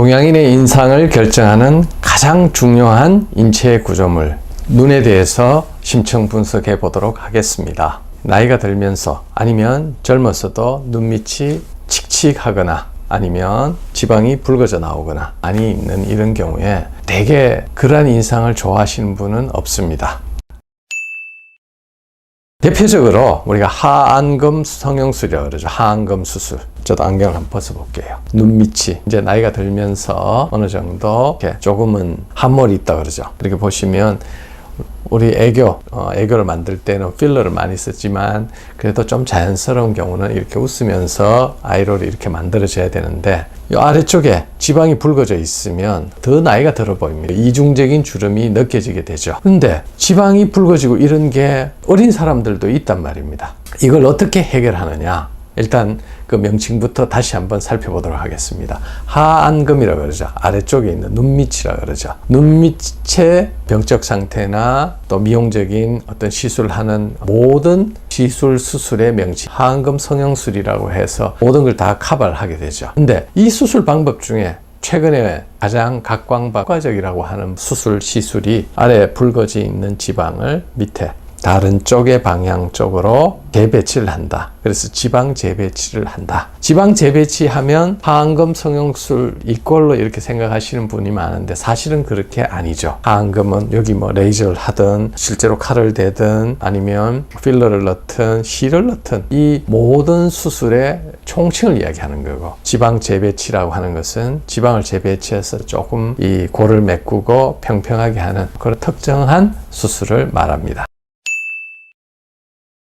동양인의 인상을 결정하는 가장 중요한 인체의 구조물, 눈에 대해서 심층 분석해 보도록 하겠습니다. 나이가 들면서 아니면 젊었어도 눈밑이 칙칙하거나 아니면 지방이 붉어져 나오거나 많이 있는 이런 경우에 대개 그러한 인상을 좋아하시는 분은 없습니다. 대표적으로 우리가 하안검 성형술이라고 그러죠. 하안검 수술. 저도 안경을 한번 벗어볼게요. 눈밑이 이제 나이가 들면서 어느 정도 이렇게 조금은 함몰이 있다 그러죠. 이렇게 보시면 우리 애교를 만들 때는 필러를 많이 쓰지만 그래도 좀 자연스러운 경우는 이렇게 웃으면서 아이로를 이렇게 만들어줘야 되는데 이 아래쪽에 지방이 붉어져 있으면 더 나이가 들어 보입니다. 이중적인 주름이 느껴지게 되죠. 근데 지방이 붉어지고 이런 게 어린 사람들도 있단 말입니다. 이걸 어떻게 해결하느냐? 일단 그 명칭부터 다시 한번 살펴보도록 하겠습니다. 하안검이라고 그러죠. 아래쪽에 있는 눈밑이라고 그러죠. 눈밑의 병적 상태나 또 미용적인 어떤 시술을 하는 모든 시술 수술의 명칭, 하안검 성형술이라고 해서 모든 걸 다 커버를 하게 되죠. 근데 이 수술 방법 중에 최근에 가장 각광받과적이라고 하는 수술 시술이 아래 붉어져 있는 지방을 밑에 다른 쪽의 방향 쪽으로 재배치를 한다. 그래서 지방 재배치를 한다. 지방 재배치하면 하안검 성형술 이꼴로 이렇게 생각하시는 분이 많은데 사실은 그렇게 아니죠. 하안검은 여기 뭐 레이저를 하든 실제로 칼을 대든 아니면 필러를 넣든 실을 넣든 이 모든 수술의 총칭을 이야기하는 거고, 지방 재배치라고 하는 것은 지방을 재배치해서 조금 이 골을 메꾸고 평평하게 하는 그런 특정한 수술을 말합니다.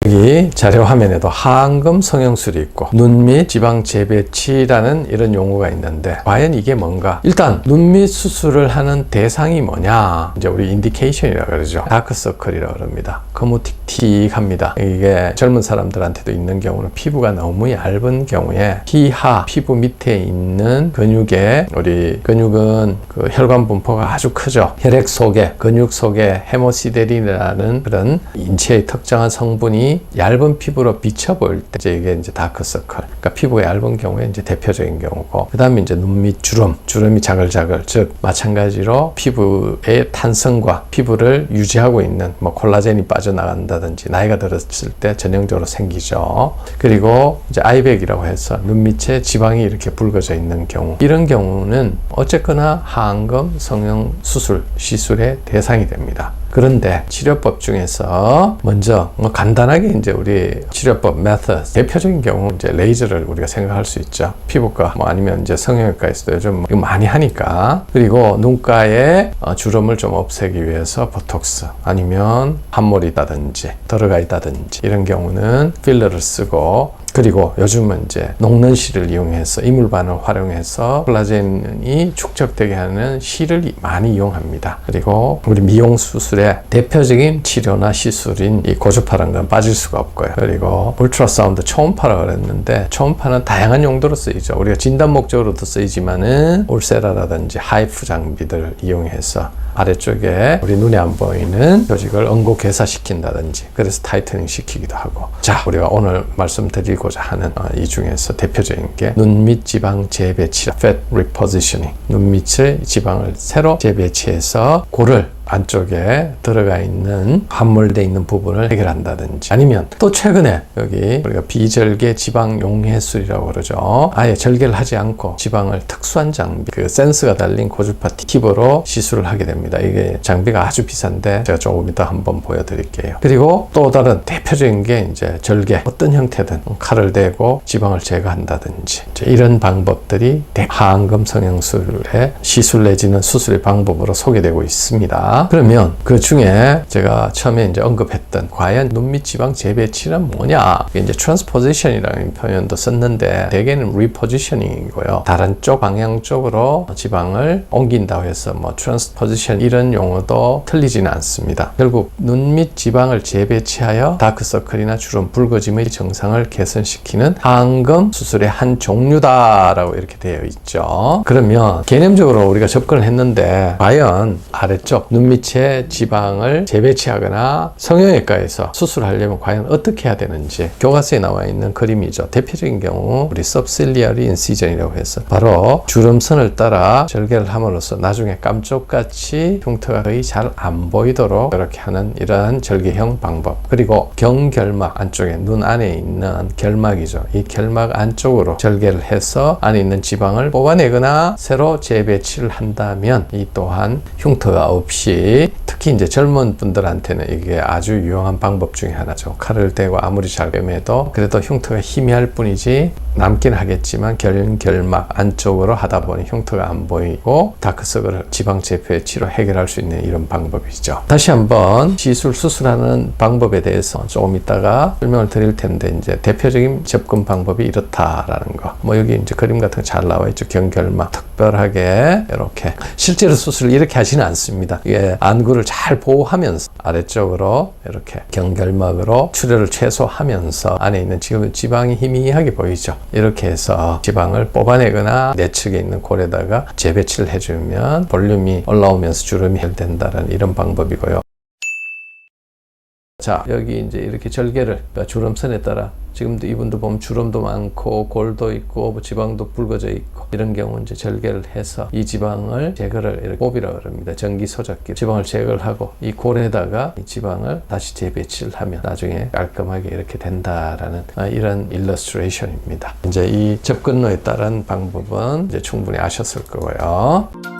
여기 자료 화면에도 하안검 성형술이 있고 눈밑 지방 재배치라는 이런 용어가 있는데 과연 이게 뭔가? 일단 눈밑 수술을 하는 대상이 뭐냐? 이제 우리 인디케이션이라고 그러죠. 다크서클이라고 그럽니다. 거무틱틱합니다. 이게 젊은 사람들한테도 있는 경우는 피부가 너무 얇은 경우에 피하, 피부 밑에 있는 근육에 우리 근육은 그 혈관 분포가 아주 크죠. 혈액 속에 근육 속에 헤모시데린이라는 그런 인체의 특정한 성분이 얇은 피부로 비쳐 보일 때 이게 이제 다크서클. 그러니까 피부가 얇은 경우에 이제 대표적인 경우고, 그 다음에 이제 눈밑 주름이 자글자글, 즉 마찬가지로 피부의 탄성과 피부를 유지하고 있는 뭐 콜라겐이 빠져나간다든지 나이가 들었을 때 전형적으로 생기죠. 그리고 이제 아이백이라고 해서 눈밑에 지방이 이렇게 붉어져 있는 경우, 이런 경우는 어쨌거나 하안검 성형 수술 시술의 대상이 됩니다. 그런데 치료법 중에서 먼저 뭐 간단하게 이제 우리 치료법 메서드 대표적인 경우 이제 레이저를 우리가 생각할 수 있죠. 피부과 뭐 아니면 이제 성형외과에서도 요즘 이거 많이 하니까. 그리고 눈가에 주름을 좀 없애기 위해서 보톡스 아니면 함몰이다든지 들어가 있다든지 이런 경우는 필러를 쓰고, 그리고 요즘은 이제 녹는 실을 이용해서 이물반을 활용해서 콜라겐이 축적되게 하는 실을 많이 이용합니다. 그리고 우리 미용 수술의 대표적인 치료나 시술인 이 고주파라는 건 빠질 수가 없고요. 그리고 울트라사운드 초음파라고 그랬는데 초음파는 다양한 용도로 쓰이죠. 우리가 진단 목적으로도 쓰이지만은 울세라라든지 하이프 장비들을 이용해서 아래쪽에 우리 눈에 안 보이는 조직을 응고 괴사시킨다든지 그래서 타이트닝 시키기도 하고. 자, 우리가 오늘 말씀드리고자 하는 이 중에서 대표적인 게 눈밑 지방 재배치, fat repositioning. 눈밑의 지방을 새로 재배치해서 골을 안쪽에 들어가 있는 함몰되어 있는 부분을 해결한다든지, 아니면 또 최근에 여기 우리가 비절개 지방 용해술이라고 그러죠. 아예 절개를 하지 않고 지방을 특수한 장비, 그 센서가 달린 고주파 팁으로 시술을 하게 됩니다. 이게 장비가 아주 비싼데 제가 조금 이따 한번 보여드릴게요. 그리고 또 다른 대표적인 게 이제 절개, 어떤 형태든 칼을 대고 지방을 제거한다든지 이런 방법들이 하안검 성형술의 시술 내지는 수술의 방법으로 소개되고 있습니다. 그러면 그 중에 제가 처음에 이제 언급했던 과연 눈밑 지방 재배치는 뭐냐? 이게 이제 트랜스포지션이라는 표현도 썼는데 대개는 리포지셔닝이고요. 다른 쪽 방향 쪽으로 지방을 옮긴다고 해서 뭐 트랜스포지션 이런 용어도 틀리지는 않습니다. 결국 눈밑 지방을 재배치하여 다크서클이나 주름 붉어짐의 증상을 개선시키는 하안검 수술의 한 종류다라고 이렇게 되어 있죠. 그러면 개념적으로 우리가 접근을 했는데 과연 아래쪽 눈 눈 밑에 지방을 재배치하거나 성형외과에서 수술하려면 과연 어떻게 해야 되는지 교과서에 나와 있는 그림이죠. 대표적인 경우 우리 subciliary incision이라고 해서 바로 주름선을 따라 절개를 함으로써 나중에 깜쪽같이 흉터가 거의 잘 안 보이도록 이렇게 하는 이러한 절개형 방법. 그리고 경결막 안쪽에 눈 안에 있는 결막이죠. 이 결막 안쪽으로 절개를 해서 안에 있는 지방을 뽑아내거나 새로 재배치를 한다면 이 또한 흉터가 없이, 특히 이제 젊은 분들한테는 이게 아주 유용한 방법 중에 하나죠. 칼을 대고 아무리 잘 빼매도 그래도 흉터가 희미할 뿐이지 남긴 하겠지만 결막 안쪽으로 하다 보니 흉터가 안 보이고 다크서클을 지방 재배치로 해결할 수 있는 이런 방법이죠. 다시 한번 시술 수술하는 방법에 대해서 조금 이따가 설명을 드릴 텐데, 이제 대표적인 접근 방법이 이렇다라는 거. 뭐 여기 이제 그림 같은 거 잘 나와 있죠. 경결막 특별하게 이렇게, 실제로 수술을 이렇게 하지는 않습니다. 이게 안구를 잘 보호하면서 아래쪽으로 이렇게 경결막으로 출혈을 최소화하면서 안에 있는 지금 지방이 희미하게 보이죠. 이렇게 해서 지방을 뽑아내거나 내측에 있는 골에다가 재배치를 해주면 볼륨이 올라오면서 주름이 해결된다는 이런 방법이고요. 자, 여기 이제 이렇게 절개를, 그러니까 주름선에 따라 지금도 이분도 보면 주름도 많고 골도 있고 뭐 지방도 붉어져 있고, 이런 경우 이제 절개를 해서 이 지방을 제거를, 이렇게 뽑이라고 합니다. 전기 소작기 지방을 제거를 하고 이 골에다가 이 지방을 다시 재배치를 하면 나중에 깔끔하게 이렇게 된다라는 이런 일러스트레이션입니다. 이제 이 접근로에 따른 방법은 이제 충분히 아셨을 거고요.